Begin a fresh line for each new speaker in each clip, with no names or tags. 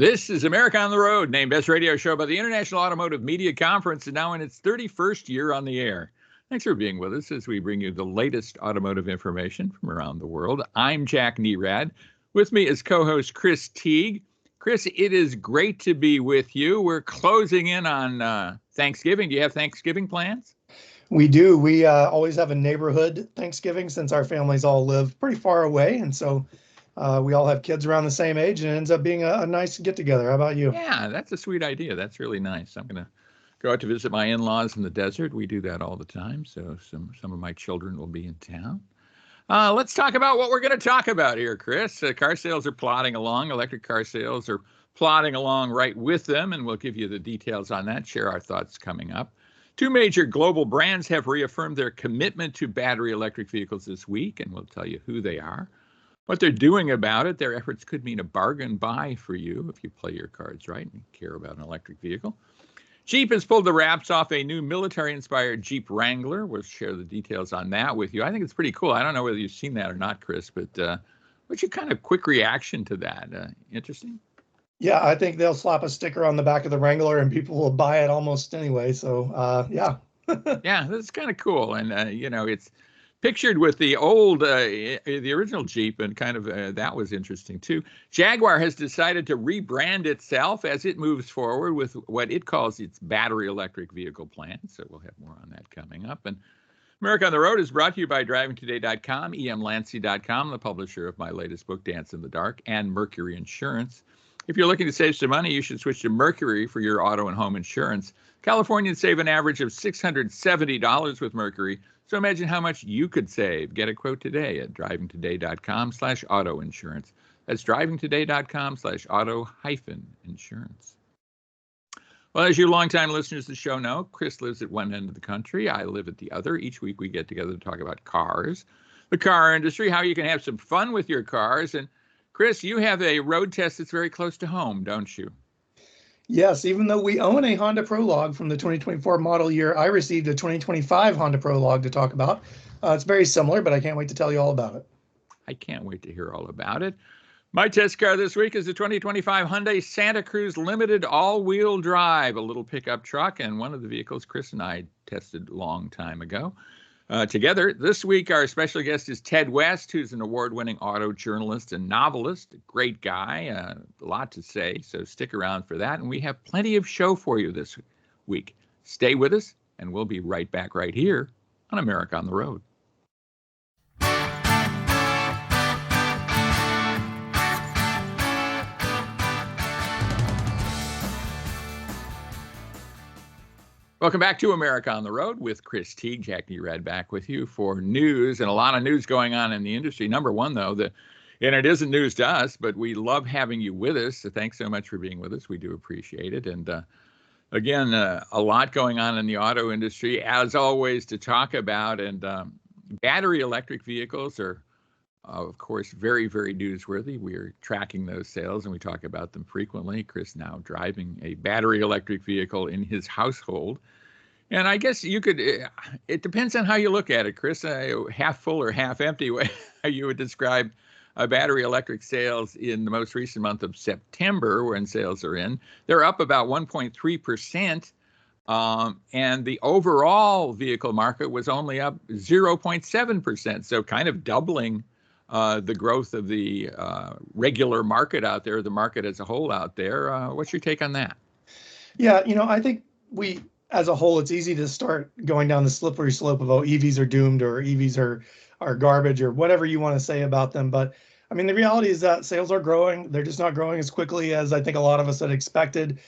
This is America on the Road, named Best Radio Show by the International Automotive Media Conference, and now in its 31st year on the air. Thanks for being with us as we bring you the latest automotive information from around the world. I'm Jack Nerad. With me is co-host Chris Teague. Chris, it is great to be with you. We're closing in on Thanksgiving. Do you have Thanksgiving plans?
We do. We always have a neighborhood Thanksgiving since our families all live pretty far away. And so we all have kids around the same age, and it ends up being a nice get-together. How about you?
Yeah, that's a sweet idea. That's really nice. I'm going to go out to visit my in-laws in the desert. We do that all the time, so some of my children will be in town. Let's talk about what we're going to talk about here, Chris. Car sales are plodding along. Electric car sales are plodding along right with them, and we'll give you the details on that, share our thoughts coming up. Two major global brands have reaffirmed their commitment to battery electric vehicles this week, and we'll tell you who they are, what they're doing about it. Their efforts could mean a bargain buy for you if you play your cards right and care about an electric vehicle. Jeep has pulled the wraps off a new military-inspired Jeep Wrangler. We'll share the details on that with you. I think it's pretty cool. I don't know whether you've seen that or not, Chris, but what's your kind of quick reaction to that? Interesting?
Yeah, I think they'll slap a sticker on the back of the Wrangler and people will buy it almost anyway. So, yeah.
Yeah, that's kind of cool. And, it's pictured with the old, the original Jeep, and kind of that was interesting too. Jaguar has decided to rebrand itself as it moves forward with what it calls its battery electric vehicle plan. So we'll have more on that coming up. And America on the Road is brought to you by drivingtoday.com, emlancy.com, the publisher of my latest book, Dance in the Dark, and Mercury Insurance. If you're looking to save some money, you should switch to Mercury for your auto and home insurance. Californians save an average of $670 with Mercury. So imagine how much you could save. Get a quote today at drivingtoday.com/auto insurance. That's drivingtoday.com/auto-insurance. Well, as you longtime listeners to the show know, Chris lives at one end of the country. I live at the other. Each week we get together to talk about cars, the car industry, how you can have some fun with your cars. And Chris, you have a Roadtest that's very close to home, don't you?
Yes, even though we own a Honda Prologue from the 2024 model year, I received a 2025 Honda Prologue to talk about. It's very similar, but I can't wait to tell you all about it.
I can't wait to hear all about it. My test car this week is the 2025 Hyundai Santa Cruz Limited all-wheel drive, a little pickup truck, and one of the vehicles Chris and I tested a long time ago. Together, this week, our special guest is Ted West, who's an award-winning auto journalist and novelist, a great guy, a lot to say, so stick around for that. And we have plenty of show for you this week. Stay with us, and we'll be right back right here on America on the Road. Welcome back to America on the Road with Chris Teague. Jack Nerad back with you for news, and a lot of news going on in the industry. Number one, though, and it isn't news to us, but we love having you with us. So thanks so much for being with us. We do appreciate it. And again, a lot going on in the auto industry, as always, to talk about. And battery electric vehicles are, of course, very, very newsworthy. We're tracking those sales, and we talk about them frequently. Chris now driving a battery electric vehicle in his household. And I guess you could, it depends on how you look at it, Chris, half full or half empty, how you would describe battery electric sales in the most recent month of September, when sales are in. They're up about 1.3%. And the overall vehicle market was only up 0.7%. So kind of doubling the growth of the regular market out there, the market as a whole out there. What's your take on that?
Yeah, I think as a whole, it's easy to start going down the slippery slope of, EVs are doomed, or EVs are garbage, or whatever you want to say about them. But I mean, the reality is that sales are growing. They're just not growing as quickly as I think a lot of us had expected,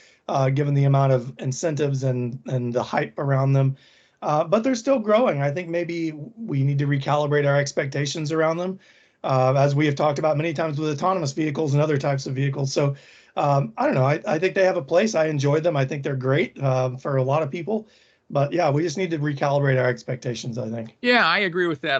given the amount of incentives and the hype around them. But they're still growing. I think maybe we need to recalibrate our expectations around them, as we have talked about many times with autonomous vehicles and other types of vehicles. So I don't know. I think they have a place. I enjoy them. I think they're great for a lot of people. But yeah, we just need to recalibrate our expectations, I think.
Yeah, I agree with that.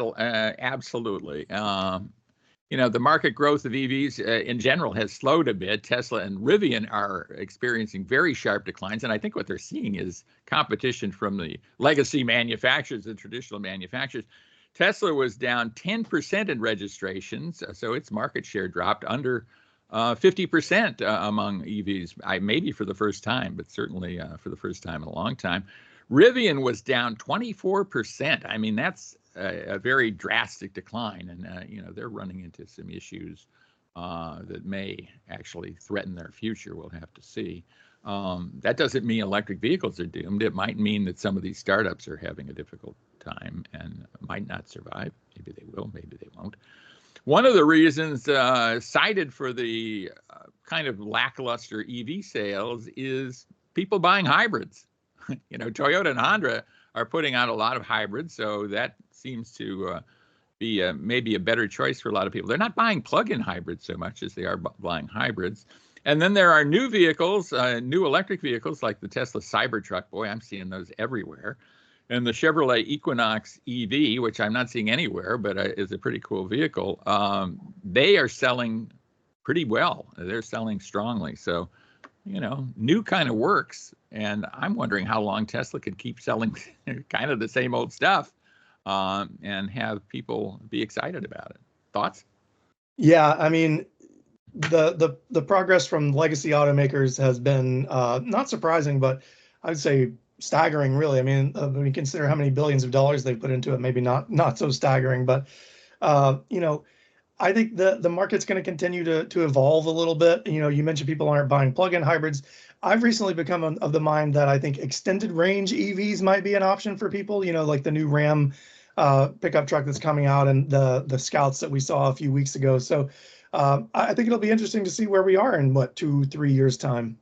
Absolutely. The market growth of EVs in general has slowed a bit. Tesla and Rivian are experiencing very sharp declines. And I think what they're seeing is competition from the legacy manufacturers, the traditional manufacturers. Tesla was down 10% in registrations, so its market share dropped under 50% among EVs, maybe for the first time, but certainly for the first time in a long time. Rivian was down 24%. I mean, that's a very drastic decline, and they're running into some issues that may actually threaten their future. We'll have to see. That doesn't mean electric vehicles are doomed. It might mean that some of these startups are having a difficult time and might not survive. Maybe they will, maybe they won't. One of the reasons cited for the kind of lackluster EV sales is people buying hybrids. Toyota and Honda are putting out a lot of hybrids, so that seems to be maybe a better choice for a lot of people. They're not buying plug-in hybrids so much as they are buying hybrids. And then there are new vehicles, new electric vehicles like the Tesla Cybertruck. Boy, I'm seeing those everywhere. And the Chevrolet Equinox EV, which I'm not seeing anywhere, but is a pretty cool vehicle. They are selling pretty well. They're selling strongly. So, new kind of works. And I'm wondering how long Tesla could keep selling kind of the same old stuff and have people be excited about it. Thoughts?
Yeah, I mean, the progress from legacy automakers has been not surprising, but I'd say staggering, really. I mean, when you consider how many billions of dollars they've put into it, maybe not so staggering. But I think the market's going to continue to evolve a little bit. You mentioned people aren't buying plug-in hybrids. I've recently become of the mind that I think extended range EVs might be an option for people. Like the new Ram pickup truck that's coming out, and the Scouts that we saw a few weeks ago. So I think it'll be interesting to see where we are in 2-3 years time.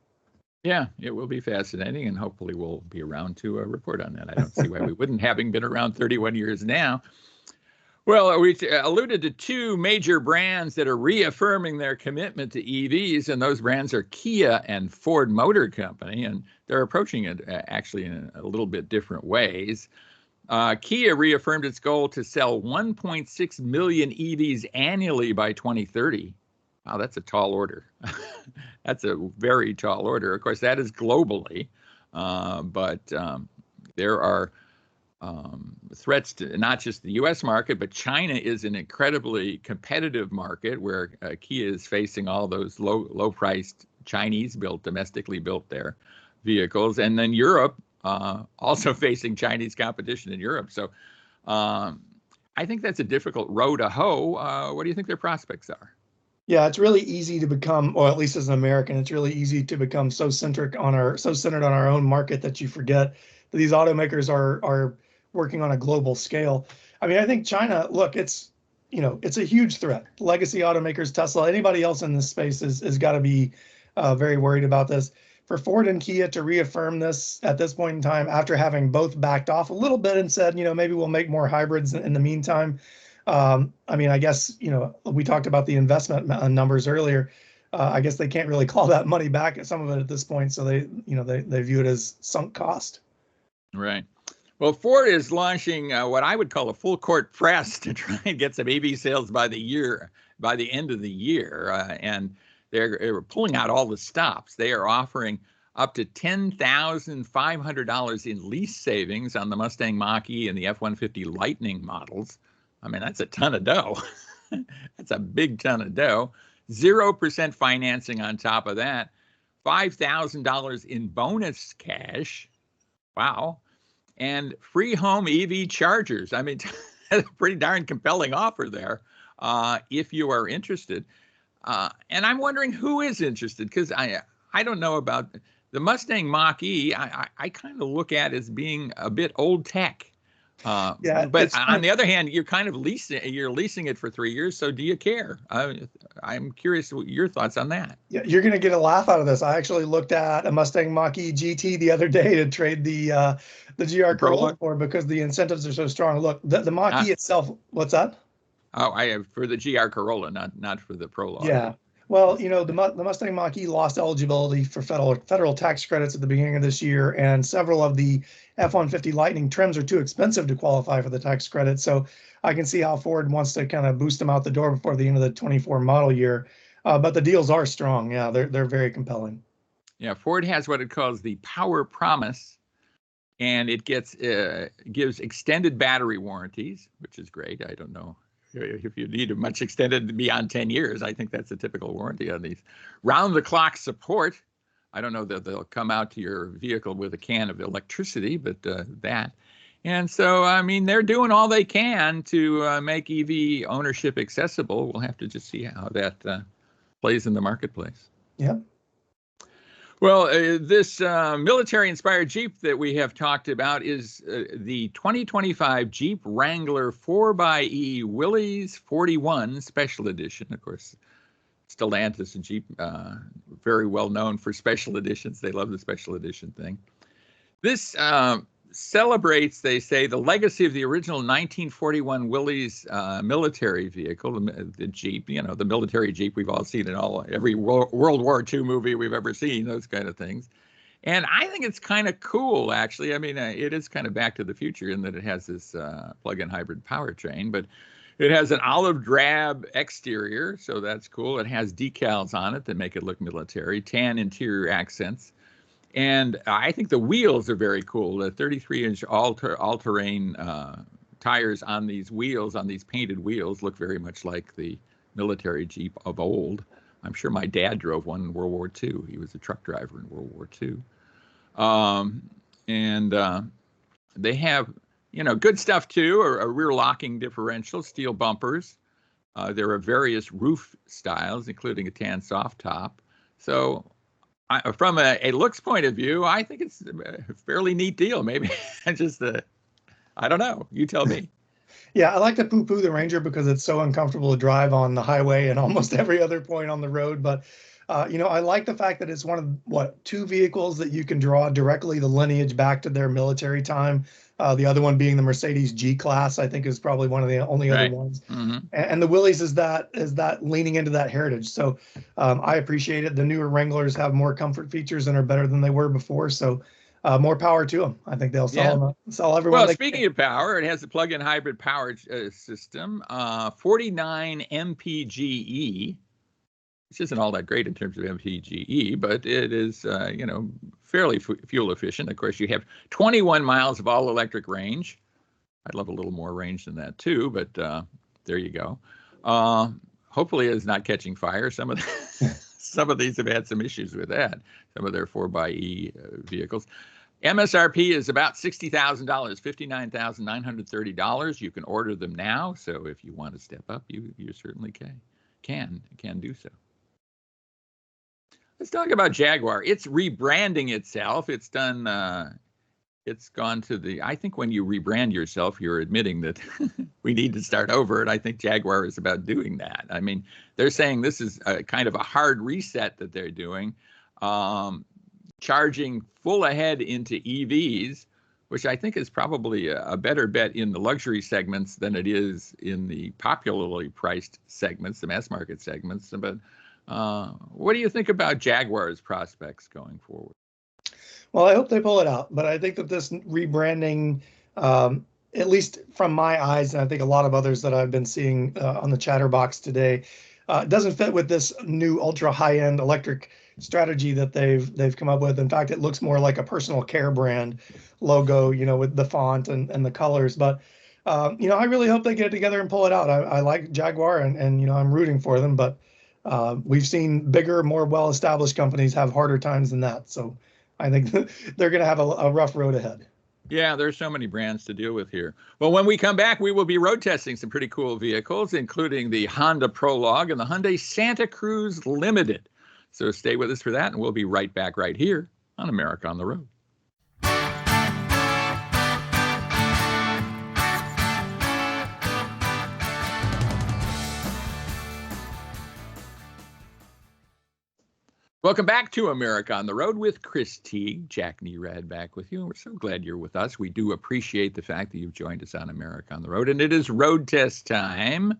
Yeah, it will be fascinating, and hopefully we'll be around to report on that. I don't see why we wouldn't, having been around 31 years now. Well, we alluded to two major brands that are reaffirming their commitment to EVs, and those brands are Kia and Ford Motor Company, and they're approaching it actually in a little bit different ways. Kia reaffirmed its goal to sell 1.6 million EVs annually by 2030. Wow, that's a tall order. That's a very tall order. Of course, that is globally, but there are threats to not just the U.S. market, but China is an incredibly competitive market where Kia is facing all those low-priced Chinese-built, domestically built their vehicles, and then Europe also facing Chinese competition in Europe. So I think that's a difficult row to hoe. What do you think their prospects are?
Yeah, it's really easy to become, or at least as an American, it's really easy to become so centered on our own market that you forget that these automakers are working on a global scale. I mean, I think China, look, it's a huge threat. Legacy automakers, Tesla, anybody else in this space is got to be very worried about this. For Ford and Kia to reaffirm this at this point in time, after having both backed off a little bit and said, maybe we'll make more hybrids in the meantime. I mean, I guess, we talked about the investment numbers earlier. I guess they can't really call that money back at some of it at this point. So they view it as sunk cost.
Right. Well, Ford is launching what I would call a full court press to try and get some EV sales by the end of the year. And they're pulling out all the stops. They are offering up to $10,500 in lease savings on the Mustang Mach-E and the F-150 Lightning models. I mean, that's a ton of dough. That's a big ton of dough. 0% financing on top of that. $5,000 in bonus cash. Wow. And free home EV chargers. I mean, that's a pretty darn compelling offer there if you are interested. And I'm wondering who is interested, because I don't know about the Mustang Mach-E. I kind of look at as being a bit old tech.
Yeah,
but on the other hand, you're kind of leasing it for 3 years. So do you care? I'm curious what your thoughts on that.
Yeah, you're going to get a laugh out of this. I actually looked at a Mustang Mach-E GT the other day to trade the GR Corolla for, because the incentives are so strong. Look, the Mach-E itself, what's that?
Oh, I have for the GR Corolla, not for the Prologue.
Yeah. Well, the Mustang Mach-E lost eligibility for federal tax credits at the beginning of this year, and several of the F-150 Lightning trims are too expensive to qualify for the tax credit. So I can see how Ford wants to kind of boost them out the door before the end of the 24 model year. But the deals are strong. Yeah, they're very compelling.
Yeah, Ford has what it calls the Power Promise, and it gives extended battery warranties, which is great. I don't know if you need a much extended beyond 10 years, I think that's a typical warranty on these. Round-the-clock support. I don't know that they'll come out to your vehicle with a can of electricity, but that. And so, I mean, they're doing all they can to make EV ownership accessible. We'll have to just see how that plays in the marketplace.
Yeah.
Well, this military-inspired Jeep that we have talked about is the 2025 Jeep Wrangler 4xe Willys 41 Special Edition. Of course, Stellantis and Jeep, very well known for special editions. They love the special edition thing. This celebrates, they say, the legacy of the original 1941 Willys military vehicle, the Jeep, the military Jeep we've all seen in every World War II movie we've ever seen, those kind of things. And I think it's kind of cool, actually. I mean, it is kind of back to the future in that it has this plug-in hybrid powertrain, but it has an olive drab exterior, so that's cool. It has decals on it that make it look military, tan interior accents. And I think the wheels are very cool. The 33-inch all-terrain tires on these wheels, on these painted wheels, look very much like the military Jeep of old. I'm sure my dad drove one in World War II. He was a truck driver in World War II. They have, good stuff too, a rear locking differential, steel bumpers. There are various roof styles, including a tan soft top. So from a looks point of view, I think it's a fairly neat deal. Maybe just I don't know. You tell me.
Yeah, I like to poo-poo the Ranger because it's so uncomfortable to drive on the highway and almost every other point on the road. But, I like the fact that it's one of, two vehicles that you can draw directly the lineage back to their military time. The other one being the Mercedes G-Class, I think is probably one of the only other ones. Mm-hmm. And the Willys is that leaning into that heritage. So I appreciate it. The newer Wranglers have more comfort features and are better than they were before. So more power to them. I think they'll sell everyone.
Well, speaking of power, it has a plug-in hybrid power system, 49 mpge, which isn't all that great in terms of mpge, but it is, fairly fuel efficient. Of course, you have 21 miles of all-electric range. I'd love a little more range than that too, but there you go. Hopefully, it's not catching fire. Some of these have had some issues with that. Some of their 4xe vehicles. MSRP is about $60,000, $59,930. You can order them now. So if you want to step up, you certainly can do so. Let's talk about Jaguar. It's rebranding itself. It's done. It's gone to I think when you rebrand yourself, you're admitting that we need to start over. And I think Jaguar is about doing that. I mean, they're saying this is a kind of a hard reset that they're doing, charging full ahead into EVs, which I think is probably a better bet in the luxury segments than it is in the popularly priced segments, the mass market segments. But what do you think about Jaguar's prospects going forward?
Well, I hope they pull it out, but I think that this rebranding, at least from my eyes, and I think a lot of others that I've been seeing on the Chatterbox today, doesn't fit with this new ultra high-end electric strategy that they've come up with. In fact, it looks more like a personal care brand logo, with the font and the colors. But I really hope they get it together and pull it out. I like Jaguar, and I'm rooting for them, but we've seen bigger, more well-established companies have harder times than that. So I think they're going to have a rough road ahead.
Yeah, there's so many brands to deal with here. Well, when we come back, we will be road testing some pretty cool vehicles, including the Honda Prologue and the Hyundai Santa Cruz Limited. So stay with us for that, and we'll be right back right here on America on the Road. Welcome back to America on the Road with Chris Teague. Jack Nerad back with you. And we're so glad you're with us. We do appreciate the fact that you've joined us on America on the Road. And it is road test time.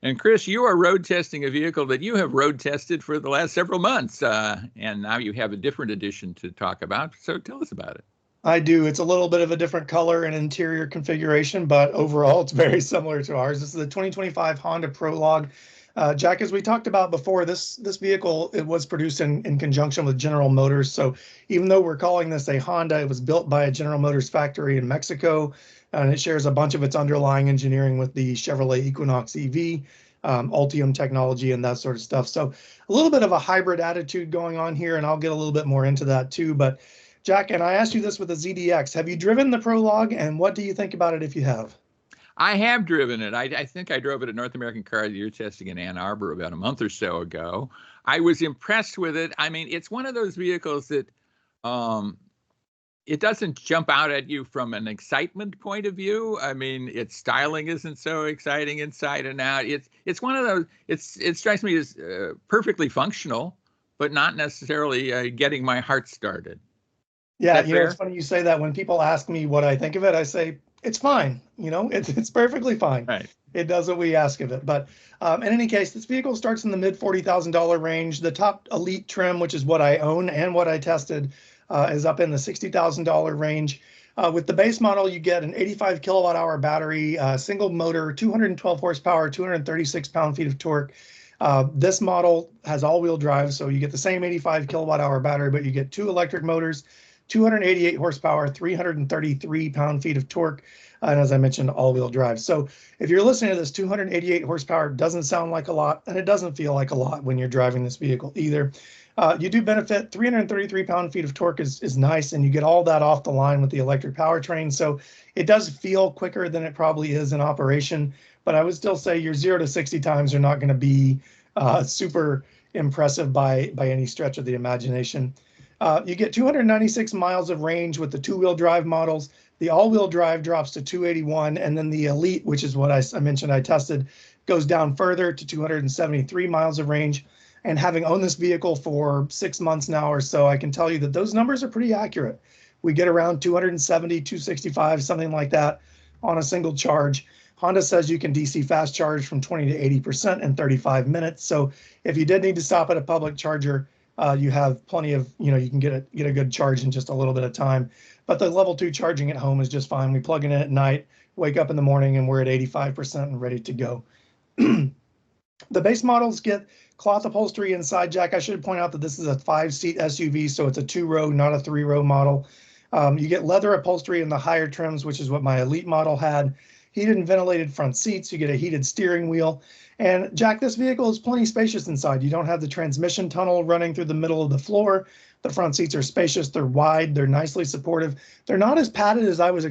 And Chris, you are road testing a vehicle that you have road tested for the last several months. And now you have a different edition to talk about. So tell us about it.
I do. It's a little bit of a different color and interior configuration, but overall it's very similar to ours. This is the 2025 Honda Prologue. Jack, as we talked about before, this vehicle, it was produced in conjunction with General Motors. So even though we're calling this a Honda, it was built by a General Motors factory in Mexico, and it shares a bunch of its underlying engineering with the Chevrolet Equinox EV, Ultium technology, and that sort of stuff. So a little bit of a hybrid attitude going on here, and I'll get a little bit more into that too. But Jack, and I asked you this with the ZDX, have you driven the Prologue, and what do you think about it if you have?
I have driven it. I think I drove it at North American Car of the Year testing in Ann Arbor about a month or so ago. I was impressed with it. I mean, it's one of those vehicles that it doesn't jump out at you from an excitement point of view. I mean, its styling isn't so exciting inside and out. It's one of those. It strikes me as perfectly functional, but not necessarily getting my heart started.
Yeah,
Is that fair?
it's funny you say that. When people ask me what I think of it, I say it's fine. It's perfectly fine.
Right.
It does what we ask of it. But in any case, this vehicle starts in the mid $40,000 range. The top Elite trim, which is what I own and what I tested, is up in the $60,000 range. With the base model, you get an 85 kilowatt hour battery, single motor, 212 horsepower, 236 pound-feet of torque. This model has all-wheel drive, so you get the same 85 kilowatt hour battery, but you get two electric motors, 288 horsepower, 333 pound-feet of torque, and as I mentioned, all-wheel drive. So if you're listening to this, 288 horsepower doesn't sound like a lot, and it doesn't feel like a lot when you're driving this vehicle either. You do benefit. 333 pound-feet of torque is nice, and you get all that off the line with the electric powertrain. So it does feel quicker than it probably is in operation, but I would still say your 0 to 60 times are not going to be super impressive by any stretch of the imagination. You get 296 miles of range with the two-wheel drive models. The all-wheel drive drops to 281, and then the Elite, which is what I mentioned I tested, goes down further to 273 miles of range. And having owned this vehicle for 6 months now or so, I can tell you that those numbers are pretty accurate. We get around 270, 265, something like that on a single charge. Honda says you can DC fast charge from 20 to 80% in 35 minutes. So if you did need to stop at a public charger, you have plenty of, you can get a good charge in just a little bit of time. But the level 2 charging at home is just fine. We plug it in at night, wake up in the morning, and we're at 85% and ready to go. The base models get cloth upholstery inside, Jack. I should point out that this is a 5-seat SUV, so it's a 2-row, not a 3-row model. You get leather upholstery in the higher trims, which is what my Elite model had. Heated and ventilated front seats. You get a heated steering wheel. And Jack, this vehicle is plenty spacious inside. You don't have the transmission tunnel running through the middle of the floor. The front seats are spacious. They're wide. They're nicely supportive. They're not as padded as I would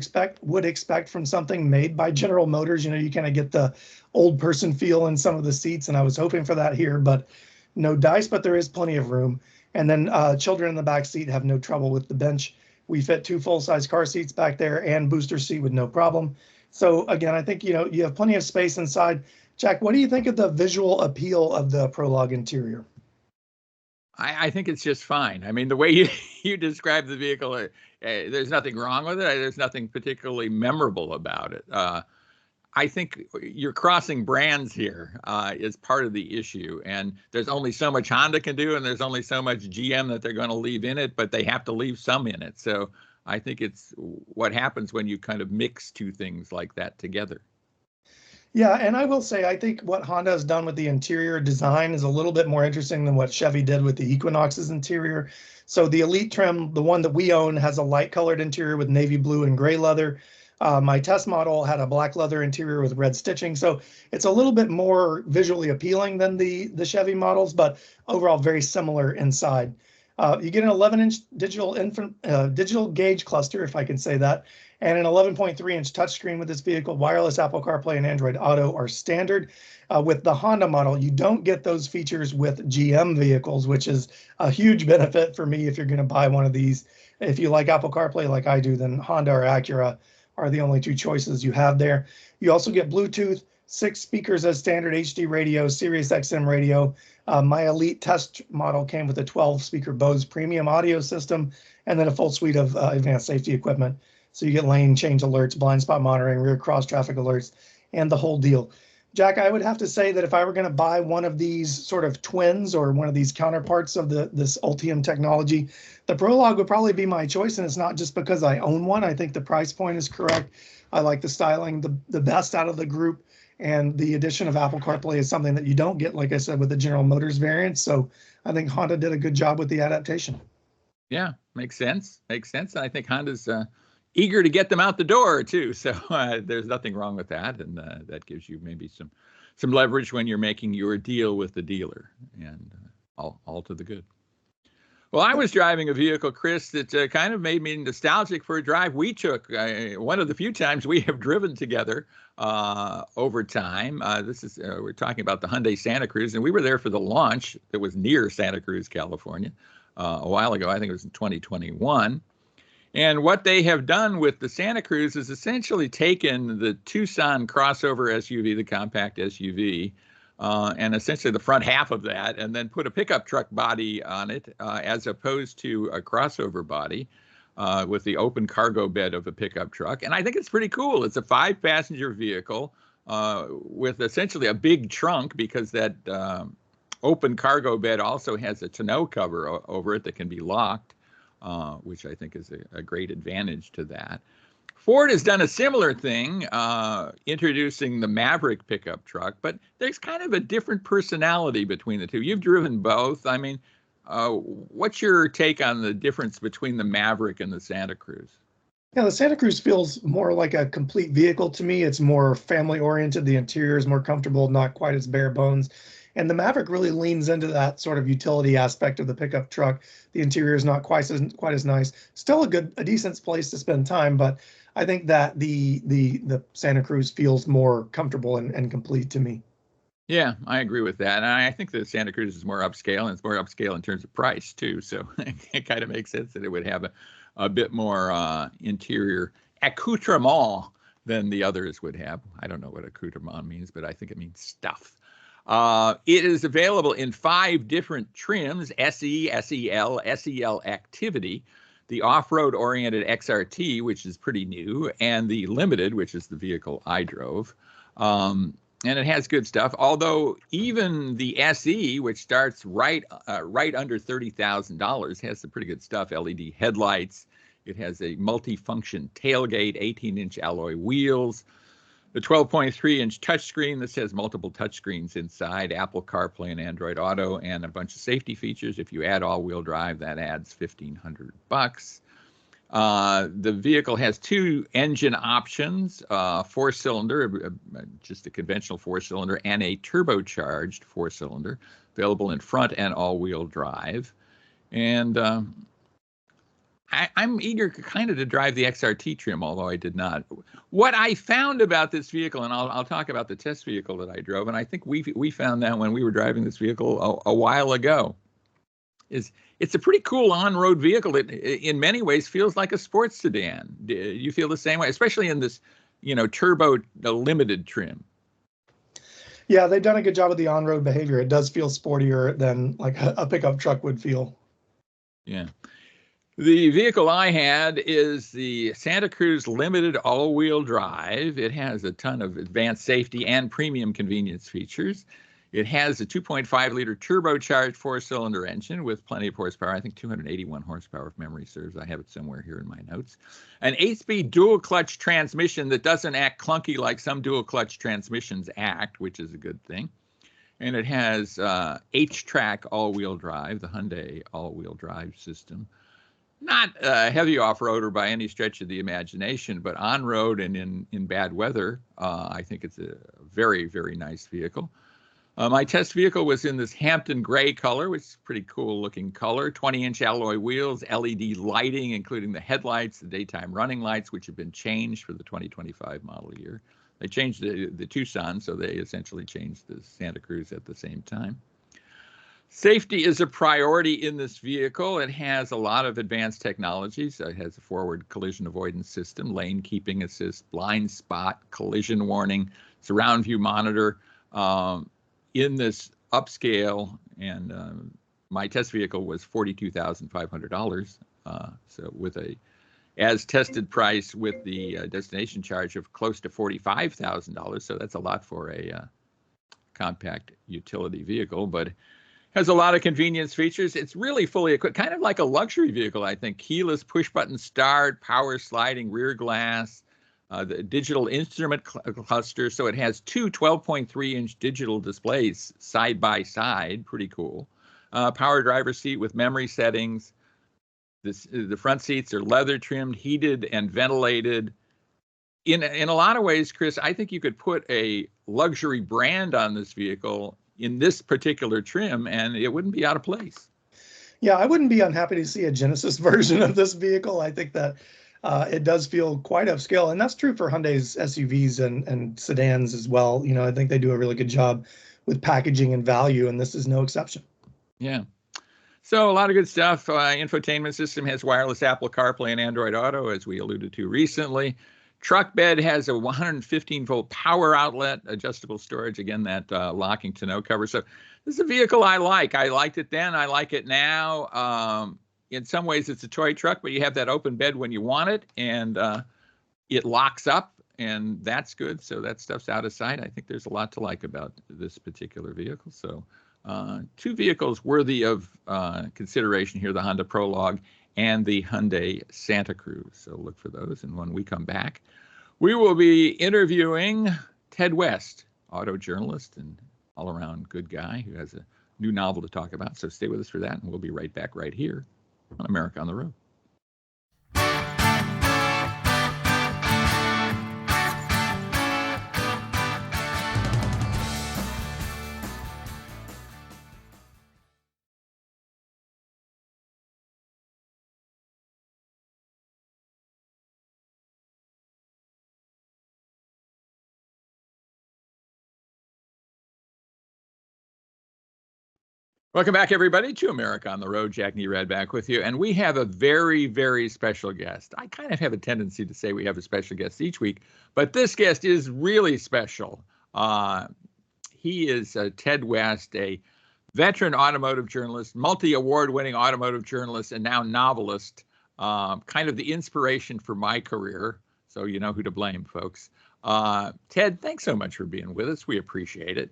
expect from something made by General Motors. You kind of get the old person feel in some of the seats, and I was hoping for that here, but no dice, but there is plenty of room. And then children in the back seat have no trouble with the bench. We fit 2 full-size car seats back there and booster seat with no problem. So again, I think, you have plenty of space inside. Jack, what do you think of the visual appeal of the Prologue interior?
I think it's just fine. I mean, the way you describe the vehicle, there's nothing wrong with it. There's nothing particularly memorable about it. I think you're crossing brands here is part of the issue. And there's only so much Honda can do, and there's only so much GM that they're going to leave in it, but they have to leave some in it. So I think it's what happens when you kind of mix two things like that together.
Yeah, and I will say, I think what Honda has done with the interior design is a little bit more interesting than what Chevy did with the Equinox's interior. So the Elite trim, the one that we own, has a light colored interior with navy blue and gray leather. My test model had a black leather interior with red stitching. So it's a little bit more visually appealing than the Chevy models, but overall very similar inside. You get an 11-inch digital gauge cluster, if I can say that, and an 11.3-inch touchscreen with this vehicle. Wireless Apple CarPlay and Android Auto are standard. With the Honda model, you don't get those features with GM vehicles, which is a huge benefit for me if you're going to buy one of these. If you like Apple CarPlay like I do, then Honda or Acura are the only 2 choices you have there. You also get Bluetooth, 6 speakers as standard, HD radio, Sirius XM radio. My Elite test model came with a 12-speaker Bose premium audio system and then a full suite of advanced safety equipment. So you get lane change alerts, blind spot monitoring, rear cross traffic alerts, and the whole deal. Jack, I would have to say that if I were going to buy one of these sort of twins or one of these counterparts of this Ultium technology, the Prologue would probably be my choice. And it's not just because I own one. I think the price point is correct. I like the styling the best out of the group. And the addition of Apple CarPlay is something that you don't get, like I said, with the General Motors variant. So I think Honda did a good job with the adaptation.
Yeah, makes sense. Makes sense. And I think Honda's eager to get them out the door too. So there's nothing wrong with that, and that gives you maybe some leverage when you're making your deal with the dealer, and all to the good. Well, I was driving a vehicle, Chris, that kind of made me nostalgic for a drive we took. One of the few times we have driven together over time. We're talking about the Hyundai Santa Cruz, and we were there for the launch that was near Santa Cruz, California, a while ago. I think it was in 2021. And what they have done with the Santa Cruz is essentially taken the Tucson crossover SUV, the compact SUV, and essentially the front half of that, and then put a pickup truck body on it, as opposed to a crossover body with the open cargo bed of a pickup truck. And I think it's pretty cool. It's a 5-passenger vehicle with essentially a big trunk, because that open cargo bed also has a tonneau cover over it that can be locked, which I think is a great advantage to that. Ford has done a similar thing, introducing the Maverick pickup truck, but there's kind of a different personality between the two. You've driven both. I mean, what's your take on the difference between the Maverick and the Santa Cruz?
Yeah, the Santa Cruz feels more like a complete vehicle to me. It's more family oriented. The interior is more comfortable, not quite as bare bones. And the Maverick really leans into that sort of utility aspect of the pickup truck. The interior is not quite as nice. Still a decent place to spend time, but I think that the Santa Cruz feels more comfortable and complete to me.
Yeah, I agree with that. And I think the Santa Cruz is more upscale, and it's more upscale in terms of price too. So it kind of makes sense that it would have a bit more interior accoutrement than the others would have. I don't know what accoutrement means, but I think it means stuff. It is available in 5 different trims: SE, SEL, SEL Activity, the off-road oriented XRT, which is pretty new, and the Limited, which is the vehicle I drove. And it has good stuff. Although even the SE, which starts right under $30,000, has some pretty good stuff. LED headlights. It has a multi-function tailgate, 18-inch alloy wheels, the 12.3-inch touchscreen. This has multiple touchscreens inside, Apple CarPlay and Android Auto, and a bunch of safety features. If you add all-wheel drive, that adds $1,500. The vehicle has 2 engine options, 4-cylinder, just a conventional 4-cylinder, and a turbocharged 4-cylinder, available in front and all-wheel drive. And I'm eager kind of to drive the XRT trim, although I did not. What I found about this vehicle, and I'll talk about the test vehicle that I drove, and I think we found that when we were driving this vehicle a while ago, is it's a pretty cool on-road vehicle. It in many ways feels like a sports sedan. Do you feel the same way, especially in this, turbo limited trim?
Yeah, they've done a good job with the on-road behavior. It does feel sportier than like a pickup truck would feel.
Yeah. The vehicle I had is the Santa Cruz Limited all-wheel drive. It has a ton of advanced safety and premium convenience features. It has a 2.5-liter turbocharged 4-cylinder engine with plenty of horsepower. I think 281 horsepower if memory serves. I have it somewhere here in my notes. An 8-speed dual-clutch transmission that doesn't act clunky like some dual-clutch transmissions act, which is a good thing. And it has H-Track all-wheel drive, the Hyundai all-wheel drive system. Not a heavy off-roader by any stretch of the imagination, but on-road and in bad weather, I think it's a very, very nice vehicle. My test vehicle was in this Hampton gray color, which is a pretty cool looking color, 20-inch alloy wheels, LED lighting, including the headlights, the daytime running lights, which have been changed for the 2025 model year. They changed the Tucson, so they essentially changed the Santa Cruz at the same time. Safety is a priority in this vehicle. It has a lot of advanced technologies. It has a forward collision avoidance system, lane keeping assist, blind spot, collision warning, surround view monitor. In this upscale, and my test vehicle was $42,500. So with a as tested price with the destination charge of close to $45,000. So that's a lot for a compact utility vehicle, but has a lot of convenience features. It's really fully equipped, kind of like a luxury vehicle, I think. Keyless push button start, power sliding rear glass, the digital instrument cluster. So it has two 12.3-inch digital displays side by side. Pretty cool. Power driver seat with memory settings. The front seats are leather trimmed, heated and ventilated. In a lot of ways, Chris, I think you could put a luxury brand on this vehicle in this particular trim, and it wouldn't be out of place.
Yeah, I wouldn't be unhappy to see a Genesis version of this vehicle. I think that it does feel quite upscale, and that's true for Hyundai's SUVs and sedans as well. You know, I think they do a really good job with packaging and value, and this is no exception.
Yeah. So a lot of good stuff. Infotainment system has wireless Apple CarPlay and Android Auto, as we alluded to recently. Truck bed has a 115-volt power outlet, adjustable storage, again, that locking tonneau cover. So this is a vehicle I like. I liked it then. I like it now. In some ways, it's a toy truck, but you have that open bed when you want it, and it locks up, and that's good. So that stuff's out of sight. I think there's a lot to like about this particular vehicle. So two vehicles worthy of consideration here, the Honda Prologue and the Hyundai Santa Cruz. So look for those. And when we come back, we will be interviewing Ted West, auto journalist and all-around good guy who has a new novel to talk about. So stay with us for that, and we'll be right back right here on America on the Road. Welcome back, everybody, to America on the Road. Jack Nerad back with you. And we have a very, very special guest. I kind of have a tendency to say we have a special guest each week, but this guest is really special. He is Ted West, a veteran automotive journalist, multi-award winning automotive journalist, and now novelist, kind of the inspiration for my career. So you know who to blame, folks. Ted, thanks so much for being with us. We appreciate it.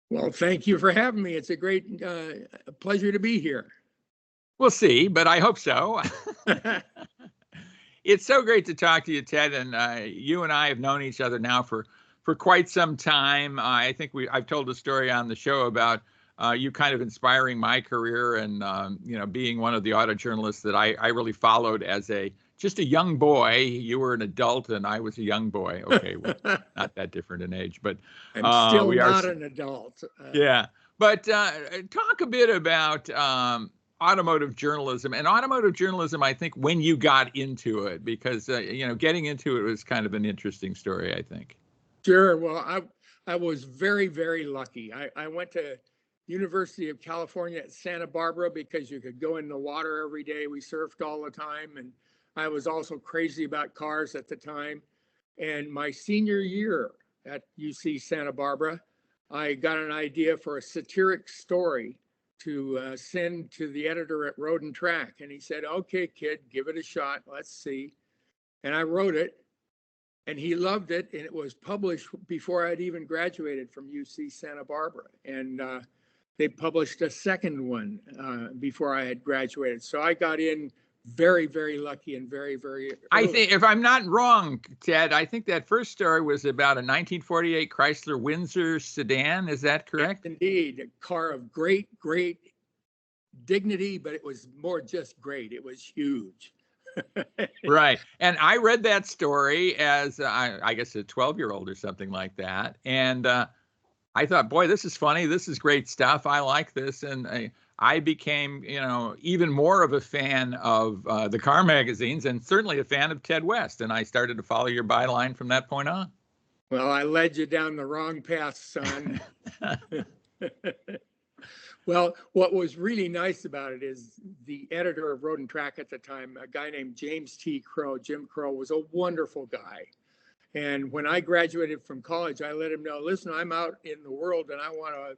Well, thank you for having me. It's a great pleasure to be here.
We'll see, but I hope so. It's so great to talk to you, Ted. And you and I have known each other now for quite some time. I think I've told a story on the show about you kind of inspiring my career and being one of the auto journalists that I really followed as just a young boy. You were an adult and I was a young boy. Okay, well, not that different in age, but
I'm still not an adult.
Yeah, but talk a bit about automotive journalism. And automotive journalism, I think, when you got into it, because getting into it was kind of an interesting story, I think.
Sure. Well, I was very, very lucky. I went to University of California at Santa Barbara because you could go in the water every day. We surfed all the time, and I was also crazy about cars at the time. And my senior year at UC Santa Barbara, I got an idea for a satiric story to send to the editor at Road and Track. And he said, "Okay, kid, give it a shot. Let's see." And I wrote it, and he loved it. And it was published before I'd even graduated from UC Santa Barbara. And they published a second one before I had graduated. So I got in very, very lucky and very, very early.
I think, if I'm not wrong, Ted, I think that first story was about a 1948 Chrysler Windsor sedan. Is that correct?
Indeed, a car of great, great dignity, but it was more just great. It was huge.
Right. And I read that story as, I guess, a 12-year-old or something like that. And I thought, boy, this is funny. This is great stuff. I like this. And I became, even more of a fan of the car magazines, and certainly a fan of Ted West. And I started to follow your byline from that point on.
Well, I led you down the wrong path, son. Well, what was really nice about it is the editor of Road and Track at the time, a guy named James T. Crow, Jim Crow, was a wonderful guy. And when I graduated from college, I let him know, listen, I'm out in the world and I want to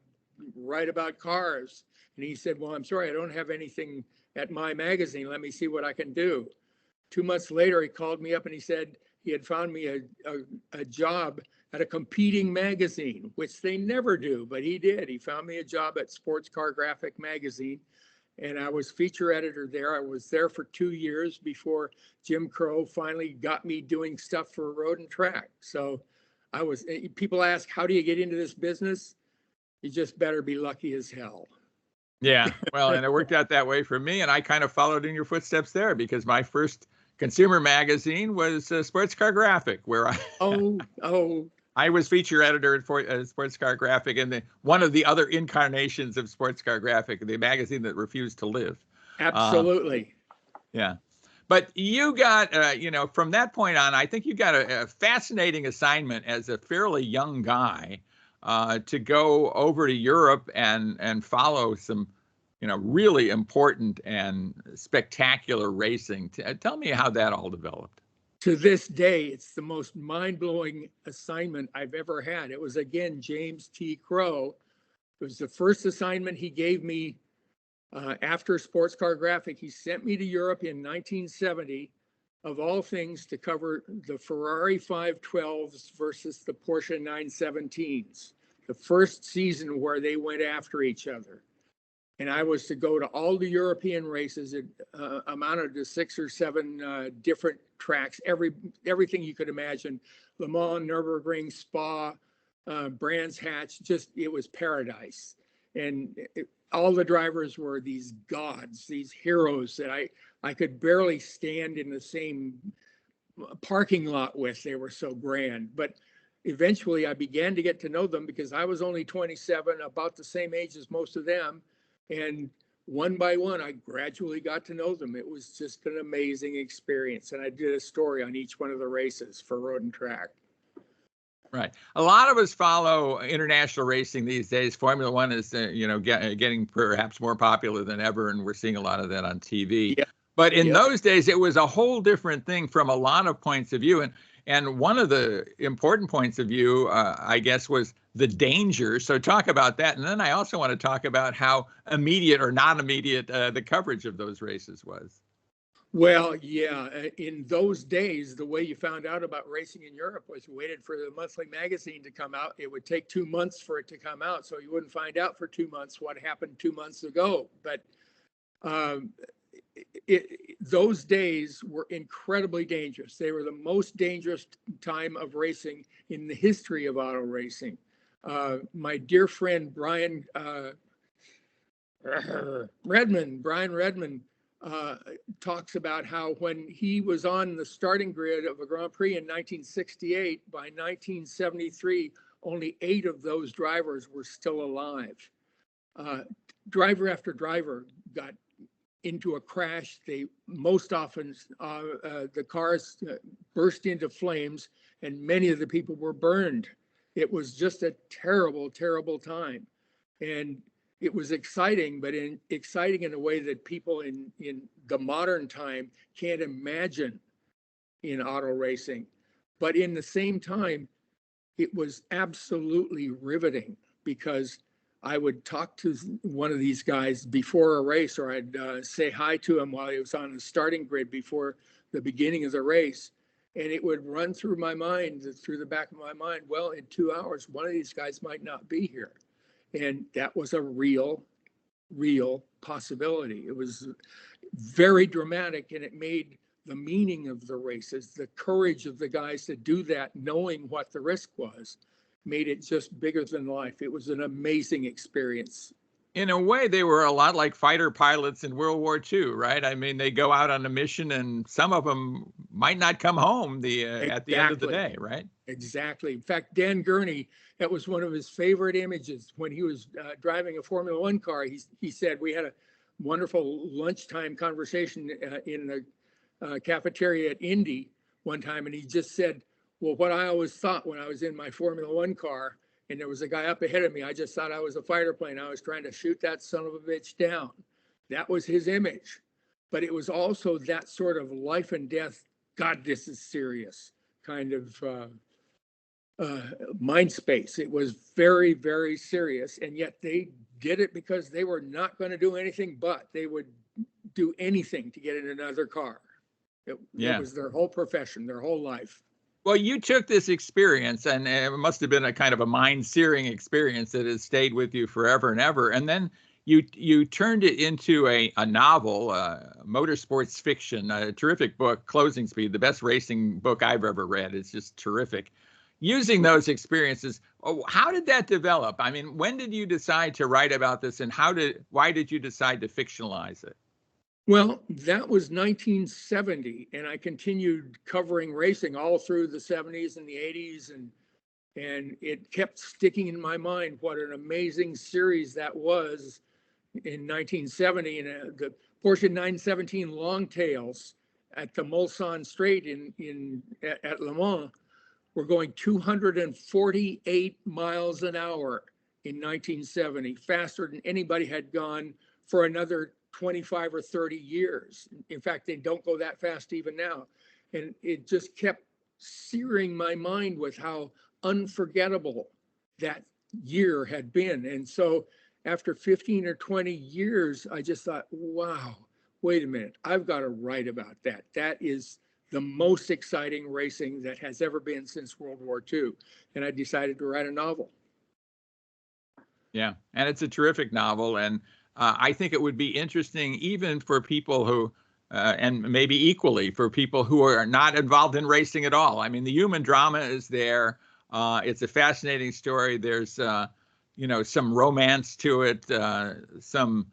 write about cars. And he said, well, I'm sorry, I don't have anything at my magazine. Let me see what I can do. 2 months later, he called me up and he said he had found me a job at a competing magazine, which they never do, but he did. He found me a job at Sports Car Graphic magazine. and I was feature editor there. I was there for 2 years before Jim Crow finally got me doing stuff for Road and Track. So people ask, how do you get into this business? You just better be lucky as hell.
Yeah, well, and it worked out that way for me, and I kind of followed in your footsteps there because my first consumer magazine was Sports Car Graphic, where I was feature editor for Sports Car Graphic, and one of the other incarnations of Sports Car Graphic, the magazine that refused to live.
Absolutely.
Yeah. But you got, from that point on, I think you got a fascinating assignment as a fairly young guy to go over to Europe and follow some, really important and spectacular racing. Tell me how that all developed.
To this day, it's the most mind-blowing assignment I've ever had. It was, again, James T. Crow. It was the first assignment he gave me after Sports Car Graphic. He sent me to Europe in 1970, of all things, to cover the Ferrari 512s versus the Porsche 917s, the first season where they went after each other. And I was to go to all the European races. It amounted to 6 or 7 different tracks, everything you could imagine: Le Mans, Nürburgring, Spa, Brands Hatch. It was paradise. And all the drivers were these gods, these heroes that I could barely stand in the same parking lot with. They were so grand. But eventually I began to get to know them because I was only 27, about the same age as most of them. And one by one, I gradually got to know them. It was just an amazing experience. And I did a story on each one of the races for Road and Track.
Right. A lot of us follow international racing these days. Formula One is, getting perhaps more popular than ever, and we're seeing a lot of that on TV.
Yeah.
But in those days, it was a whole different thing from a lot of points of view. And one of the important points of view, I guess, was the danger. So talk about that. And then I also want to talk about how immediate or not immediate the coverage of those races was.
Well, yeah, in those days, the way you found out about racing in Europe was you waited for the monthly magazine to come out. It would take 2 months for it to come out, so you wouldn't find out for 2 months what happened 2 months ago. But those days were incredibly dangerous. They were the most dangerous time of racing in the history of auto racing. My dear friend Brian Redmond talks about how when he was on the starting grid of a Grand Prix in 1968, by 1973, only 8 of those drivers were still alive. Driver after driver got into a crash. They most often, the cars burst into flames, and many of the people were burned. It was just a terrible, terrible time. And it was exciting, but exciting in a way that people in the modern time can't imagine in auto racing. But in the same time, it was absolutely riveting, because I would talk to one of these guys before a race, or I'd say hi to him while he was on the starting grid before the beginning of the race. And it would run through my mind, through the back of my mind, well, in 2 hours, one of these guys might not be here. And that was a real possibility. It was very dramatic, and it made the meaning of the races, the courage of the guys to do that, knowing what the risk was, made it just bigger than life. It was an amazing experience.
In a way, they were a lot like fighter pilots in World War II, right? I mean, they go out on a mission, and some of them might not come home at the end of the day, right?
Exactly. In fact, Dan Gurney, that was one of his favorite images when he was driving a Formula One car. He said, we had a wonderful lunchtime conversation in the cafeteria at Indy one time, and he just said, well, what I always thought when I was in my Formula One car and there was a guy up ahead of me, I just thought I was a fighter plane. I was trying to shoot that son of a bitch down. That was his image. But it was also that sort of life and death, God, this is serious kind of mind space. It was very, very serious. And yet they did it because they were not going to do anything, but they would do anything to get in another car. It was their whole profession, their whole life.
Well, you took this experience, and it must have been a kind of a mind-searing experience that has stayed with you forever and ever. And then you turned it into a novel, motorsports fiction, a terrific book, Closing Speed, the best racing book I've ever read. It's just terrific. Using those experiences, how did that develop? I mean, when did you decide to write about this, and why did you decide to fictionalize it?
Well, that was 1970, and I continued covering racing all through the 70s and the 80s, and it kept sticking in my mind what an amazing series that was in 1970. And the Porsche 917 Longtails at the Mulsanne Straight at Le Mans were going 248 miles an hour in 1970, faster than anybody had gone for another 25 or 30 years. In fact, they don't go that fast even now. And it just kept searing my mind with how unforgettable that year had been. And so after 15 or 20 years, I just thought, wow, wait a minute, I've got to write about that. That is the most exciting racing that has ever been since World War II. And I decided to write a novel.
Yeah, and it's a terrific novel. And I think it would be interesting even for people who, and maybe equally for people who are not involved in racing at all. I mean, the human drama is there. It's a fascinating story. There's, some romance to it, some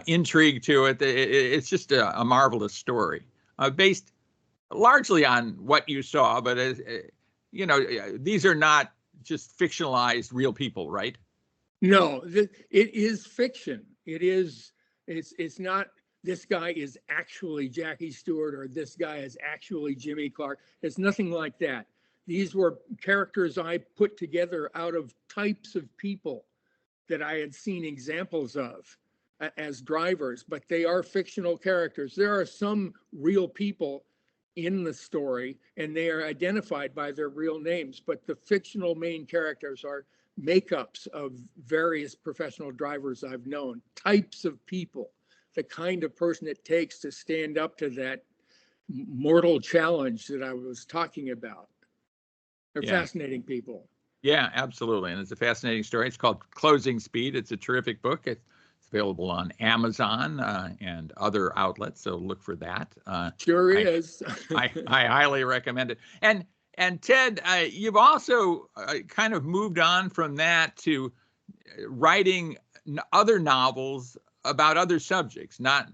intrigue to it. It's just a marvelous story, based largely on what you saw. But, these are not just fictionalized real people, right?
No, it is fiction. It's not, this guy is actually Jackie Stewart or this guy is actually Jimmy Clark. It's nothing like that. These were characters I put together out of types of people that I had seen examples of as drivers, but they are fictional characters. There are some real people in the story and they are identified by their real names, but the fictional main characters are makeups of various professional drivers I've known, types of people, the kind of person it takes to stand up to that mortal challenge that I was talking about. They're fascinating people.
Yeah, absolutely. And it's a fascinating story. It's called Closing Speed. It's a terrific book. It's available on Amazon and other outlets. So look for that.
Sure is.
I highly recommend it. And Ted, you've also kind of moved on from that to writing other novels about other subjects, not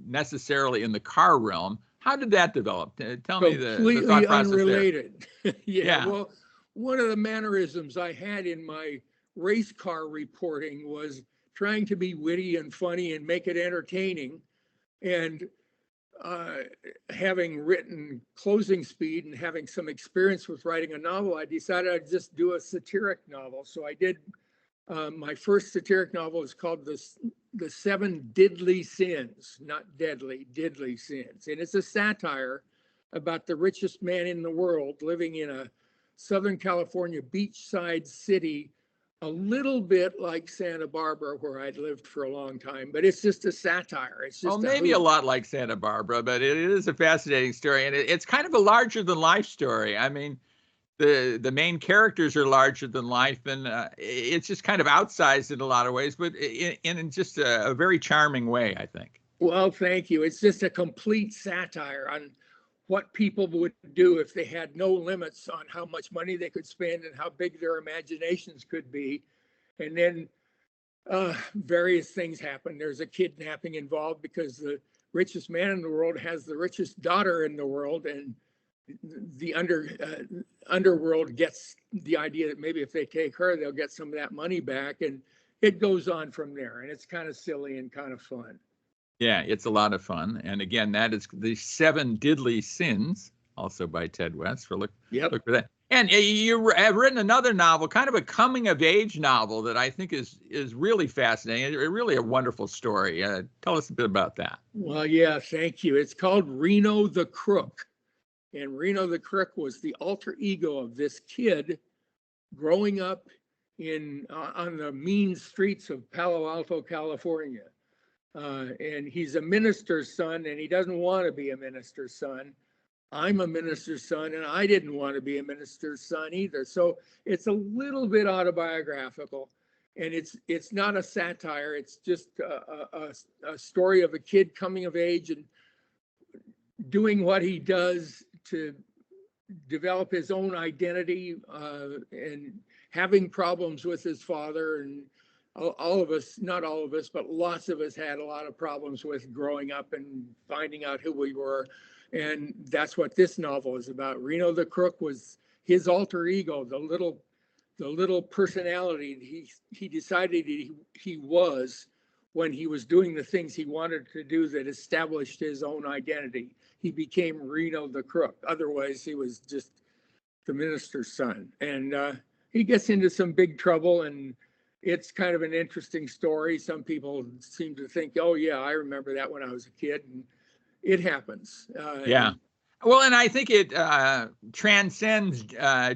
necessarily in the car realm. How did that develop? Tell me the thought process
unrelated.
Yeah.
Well, one of the mannerisms I had in my race car reporting was trying to be witty and funny and make it entertaining. And having written Closing Speed and having some experience with writing a novel, I decided I'd just do a satiric novel. So I did. My first satiric novel is called The Seven Diddly Sins, not deadly, diddly sins. And it's a satire about the richest man in the world living in a Southern California beachside city, a little bit like Santa Barbara, where I'd lived for a long time, but it's just a satire. It's just
maybe a lot like Santa Barbara, but it is a fascinating story. And it's kind of a larger than life story. I mean, the main characters are larger than life, and it's just kind of outsized in a lot of ways, but in just a very charming way, I think.
Well, thank you. It's just a complete satire on what people would do if they had no limits on how much money they could spend and how big their imaginations could be. And then various things happen. There's a kidnapping involved because the richest man in the world has the richest daughter in the world, and the underworld gets the idea that maybe if they take her, they'll get some of that money back, and it goes on from there. And it's kind of silly and kind of fun.
Yeah, it's a lot of fun. And again, that is The Seven Diddly Sins, also by Ted West. Look for that. And you have written another novel, kind of a coming of age novel that I think is really fascinating. Really a wonderful story. Tell us a bit about that.
Well, yeah, thank you. It's called Reno the Crook. And Reno the Crook was the alter ego of this kid growing up on the mean streets of Palo Alto, California. And he's a minister's son, and he doesn't want to be a minister's son. I'm a minister's son, and I didn't want to be a minister's son either. So it's a little bit autobiographical. and it's not a satire. It's just a story of a kid coming of age and doing what he does to develop his own identity, and having problems with his father. And all of us, not all of us, but lots of us had a lot of problems with growing up and finding out who we were. And that's what this novel is about. Reno the Crook was his alter ego, the little personality he decided he was when he was doing the things he wanted to do that established his own identity. He became Reno the Crook. Otherwise, he was just the minister's son. And he gets into some big trouble, and it's kind of an interesting story. Some people seem to think, oh, yeah, I remember that when I was a kid. And it happens.
Yeah. Well, and I think it transcends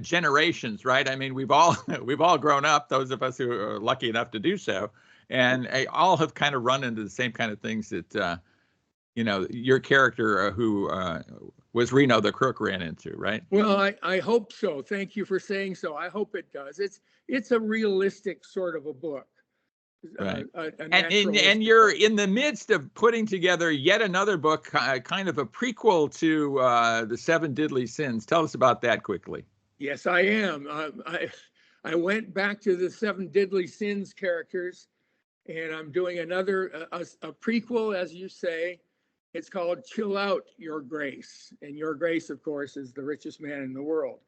generations, right? I mean, we've all grown up, those of us who are lucky enough to do so, and all have kind of run into the same kind of things that your character who was Reno the Crook ran into, right?
Well, I hope so. Thank you for saying so. I hope it does. It's a realistic sort of a book.
Right. And you're in the midst of putting together yet another book, kind of a prequel to the Seven Deadly Sins. Tell us about that quickly.
Yes, I am. I went back to the Seven Deadly Sins characters, and I'm doing another a prequel, as you say. It's called Chill Out, Your Grace. And Your Grace, of course, is the richest man in the world.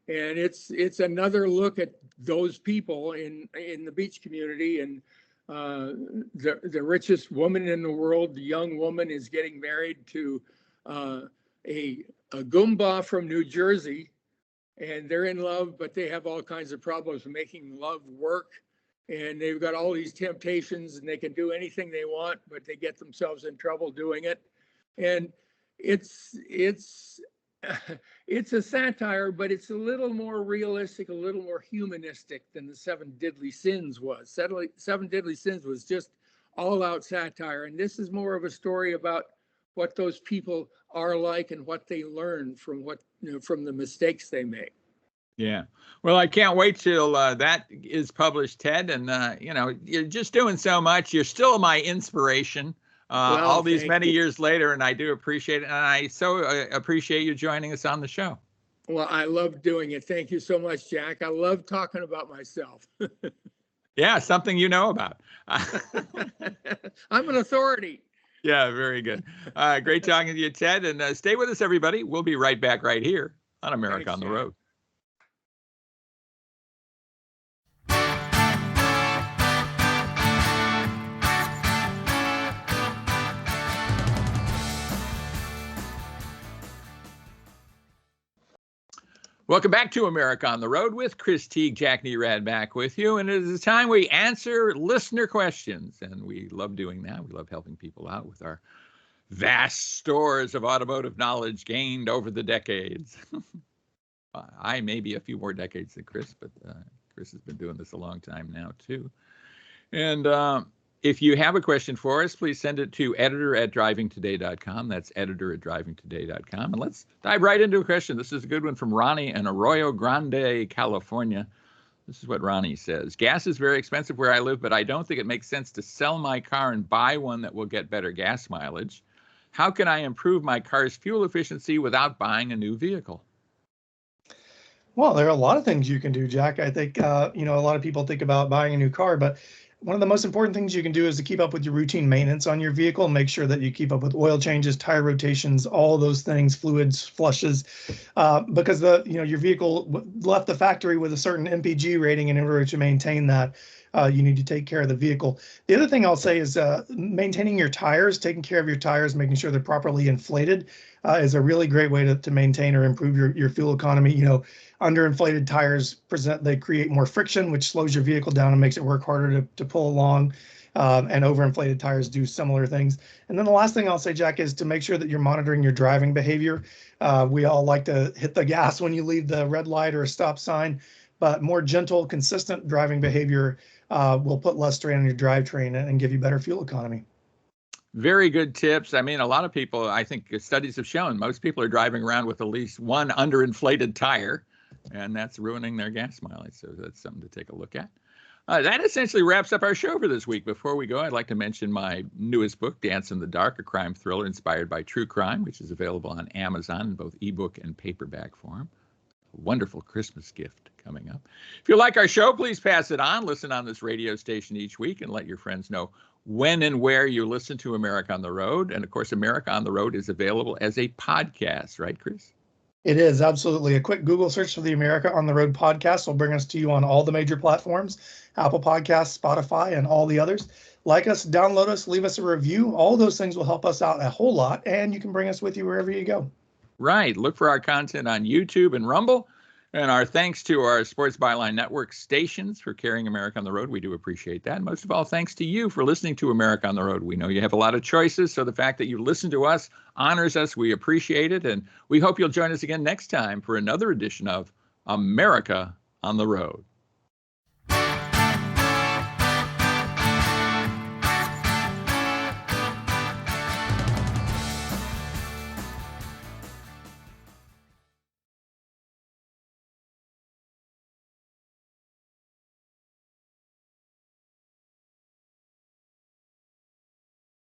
And it's another look at those people in the beach community. And the richest woman in the world, the young woman, is getting married to a Goomba from New Jersey. And they're in love, but they have all kinds of problems making love work. And they've got all these temptations, and they can do anything they want, but they get themselves in trouble doing it. And it's a satire, but it's a little more realistic, a little more humanistic than the Seven Deadly Sins was. Seven Deadly Sins was just all out satire. And this is more of a story about what those people are like and what they learn from from the mistakes they make.
Yeah. Well, I can't wait till that is published, Ted. And, you're just doing so much. You're still my inspiration all these many years later, and I do appreciate it. And I so appreciate you joining us on the show.
Well, I love doing it. Thank you so much, Jack. I love talking about myself.
Yeah, something you know about.
I'm an authority.
Yeah, very good. Great talking to you, Ted. And stay with us, everybody. We'll be right back right here on America on the Road. Welcome back to America on the Road with Chris Teague, Jack Nerad back with you. And it is the time we answer listener questions. And we love doing that. We love helping people out with our vast stores of automotive knowledge gained over the decades. I may be a few more decades than Chris, but Chris has been doing this a long time now, too. And if you have a question for us, please send it to editor@drivingtoday.com. That's editor@drivingtoday.com. And let's dive right into a question. This is a good one from Ronnie in Arroyo Grande, California. This is what Ronnie says. Gas is very expensive where I live, but I don't think it makes sense to sell my car and buy one that will get better gas mileage. How can I improve my car's fuel efficiency without buying a new vehicle?
Well, there are a lot of things you can do, Jack. I think, a lot of people think about buying a new car, but one of the most important things you can do is to keep up with your routine maintenance on your vehicle and make sure that you keep up with oil changes, tire rotations, all those things, fluids, flushes, because your vehicle left the factory with a certain MPG rating, and in order to maintain that, you need to take care of the vehicle. The other thing I'll say is maintaining your tires, taking care of your tires, making sure they're properly inflated is a really great way to maintain or improve your fuel economy. Underinflated tires they create more friction, which slows your vehicle down and makes it work harder to pull along. And overinflated tires do similar things. And then the last thing I'll say, Jack, is to make sure that you're monitoring your driving behavior. We all like to hit the gas when you leave the red light or a stop sign, but more gentle, consistent driving behavior will put less strain on your drivetrain and give you better fuel economy.
Very good tips. I mean, a lot of people, I think studies have shown, most people are driving around with at least one underinflated tire, and that's ruining their gas mileage. So that's something to take a look at. That essentially wraps up our show for this week. Before we go, I'd like to mention my newest book, Dance in the Dark, a crime thriller inspired by true crime, which is available on Amazon in both ebook and paperback form. A wonderful Christmas gift coming up. If you like our show, please pass it on. Listen on this radio station each week and let your friends know when and where you listen to America on the Road. And of course, America on the Road is available as a podcast, right, Chris?
It is, absolutely. A quick Google search for the America on the Road podcast will bring us to you on all the major platforms, Apple Podcasts, Spotify, and all the others. Like us, download us, leave us a review. All those things will help us out a whole lot, and you can bring us with you wherever you go.
Right. Look for our content on YouTube and Rumble. And our thanks to our Sports Byline Network stations for carrying America on the Road. We do appreciate that. Most of all, thanks to you for listening to America on the Road. We know you have a lot of choices, so the fact that you listen to us honors us. We appreciate it, and we hope you'll join us again next time for another edition of America on the Road.